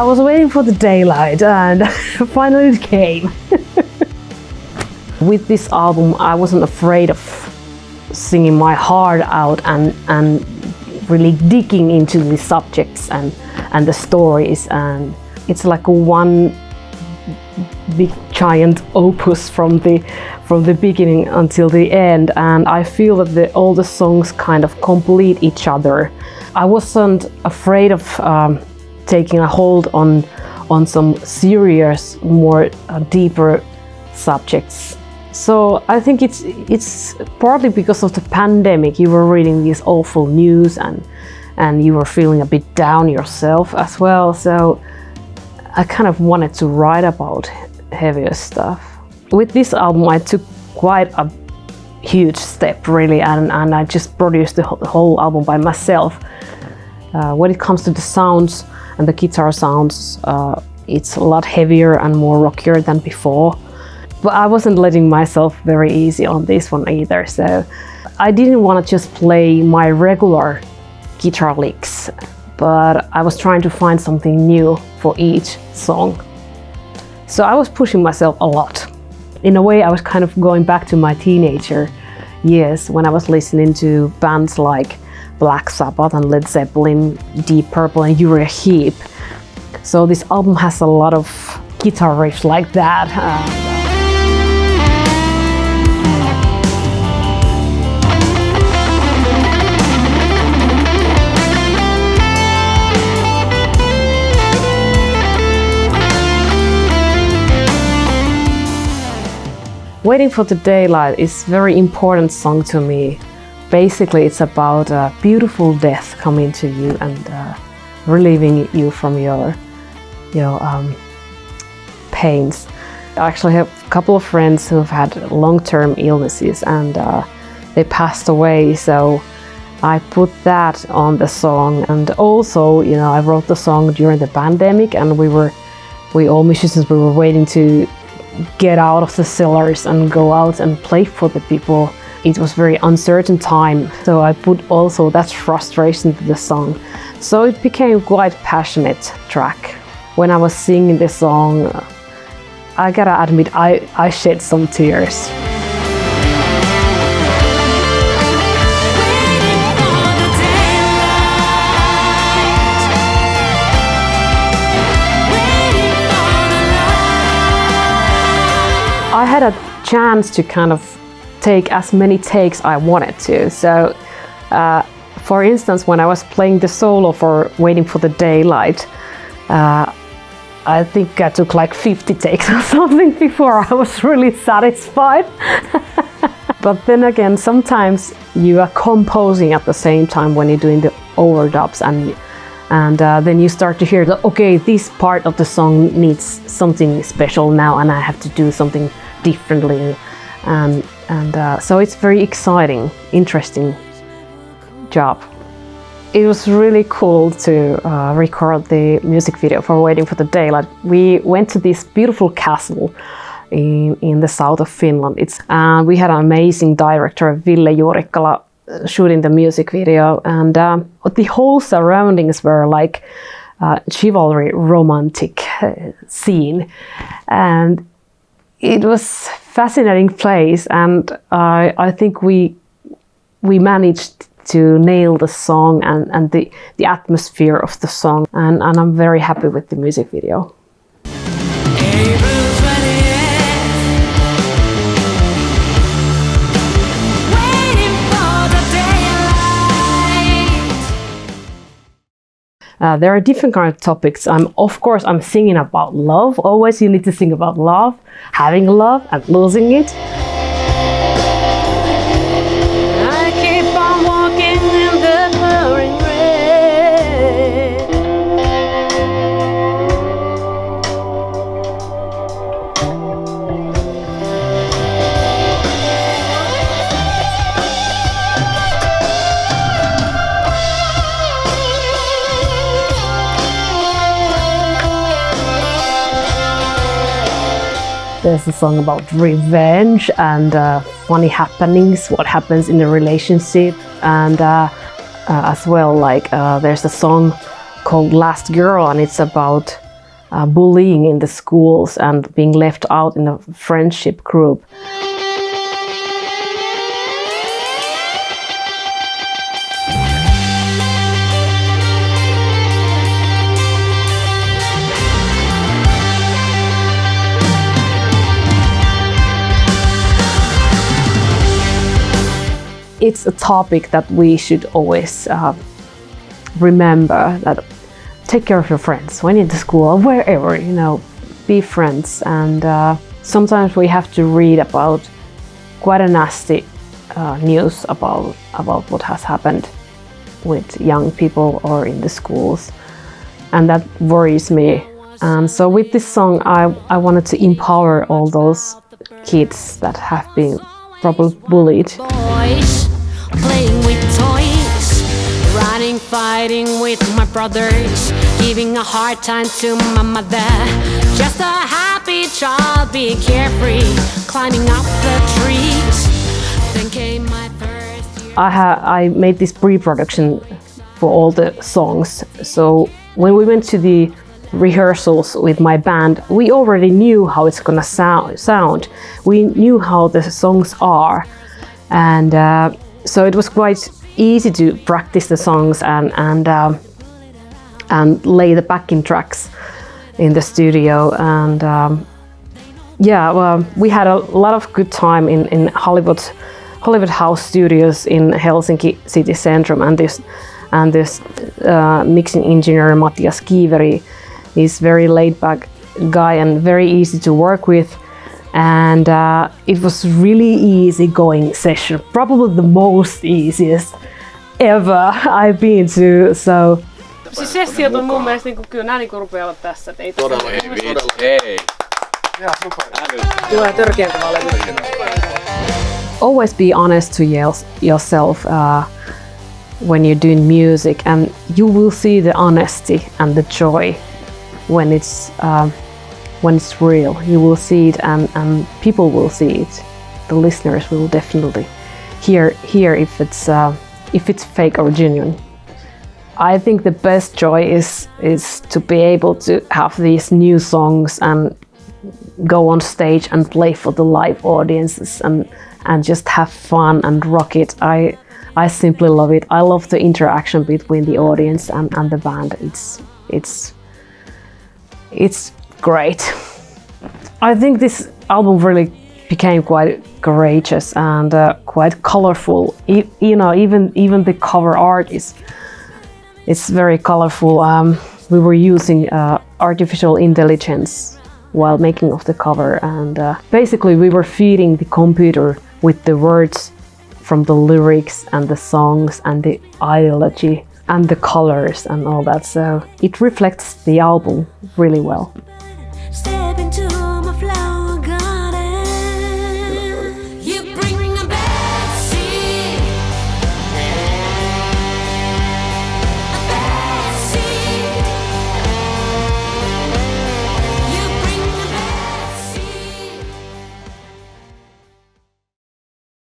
I was waiting for the daylight and finally it came. With this album, I wasn't afraid of singing my heart out and really digging into the subjects and the stories, and it's like one big giant opus from the beginning until the end, and I feel that all the songs kind of complete each other. I wasn't afraid of taking a hold on some serious, more deeper subjects. So I think it's partly because of the pandemic. You were reading these awful news and you were feeling a bit down yourself as well. So I kind of wanted to write about heavier stuff. With this album, I took quite a huge step really, and I just produced the whole album by myself. When it comes to the sounds and the guitar sounds, it's a lot heavier and more rockier than before. But I wasn't letting myself very easy on this one either, so I didn't want to just play my regular guitar licks, but I was trying to find something new for each song. So I was pushing myself a lot. In a way, I was kind of going back to my teenager years when I was listening to bands like Black Sabbath and Led Zeppelin, Deep Purple and Uriah Heep. So this album has a lot of guitar riffs like that. Waiting for the Daylight is a very important song to me. Basically, it's about a beautiful death coming to you and relieving you from your pains. I actually have a couple of friends who have had long-term illnesses and they passed away, so I put that on the song. And also, I wrote the song during the pandemic, and we all musicians, we were waiting to get out of the cellars and go out and play for the people. It was very uncertain time, so I put also that frustration to the song. So it became quite passionate track. When I was singing this song, I gotta admit, I shed some tears. I had a chance to kind of take as many takes I wanted to. So, for instance, when I was playing the solo for Waiting for the Daylight, I think I took like 50 takes or something before I was really satisfied. But then again, sometimes you are composing at the same time when you're doing the overdubs, and then you start to hear that, okay, this part of the song needs something special now and I have to do something differently. And so it's very exciting, interesting job. It was really cool to record the music video for Waiting for the Daylight. We went to this beautiful castle in the south of Finland. We had an amazing director, Ville Juurikkala, shooting the music video, and the whole surroundings were like chivalry romantic scene, and it was fascinating place, and I think we managed to nail the song and the atmosphere of the song, and I'm very happy with the music video. There are different kind of topics. Of course, I'm singing about love. Always you need to sing about love, having love and losing it. I keep on walking in the pouring There's a song about revenge and funny happenings, what happens in a relationship, and as well, like there's a song called Last Girl, and it's about bullying in the schools and being left out in a friendship group. It's a topic that we should always remember, that take care of your friends when in the school or wherever, be friends. And sometimes we have to read about quite a nasty news about what has happened with young people or in the schools, and that worries me. So with this song, I wanted to empower all those kids that have been probably bullied. Playing with toys, running, fighting with my brothers, giving a hard time to my mother. Just a happy child, being carefree, climbing up the trees. Then came my first year. I made this pre-production for all the songs. So when we went to the rehearsals with my band, we already knew how it's gonna sound. We knew how the songs are, and so it was quite easy to practice the songs and lay the backing tracks in the studio. And we had a lot of good time in Hollywood House Studios in Helsinki city centrum, and this mixing engineer Matias Kiiveri is very laid-back guy and very easy to work with. And it was really easy going session, probably the most easiest ever I've been to. So siis sessiot on mun mielestä kyllä nää rupeaa olla tässä. Todella ei. Ihan super. Tulee törkeän kova levy. Always be honest to yourself when you're doing music, and you will see the honesty and the joy when it's real. You will see it, and people will see it. The listeners will definitely hear if it's fake or genuine. I think the best joy is to be able to have these new songs and go on stage and play for the live audiences and just have fun and rock it. I simply love it. I love the interaction between the audience and the band. It's great. I think this album really became quite courageous and quite colorful. Even the cover art it's very colorful. We were using artificial intelligence while making of the cover, and basically we were feeding the computer with the words from the lyrics and the songs and the ideology and the colors and all that. So it reflects the album really well.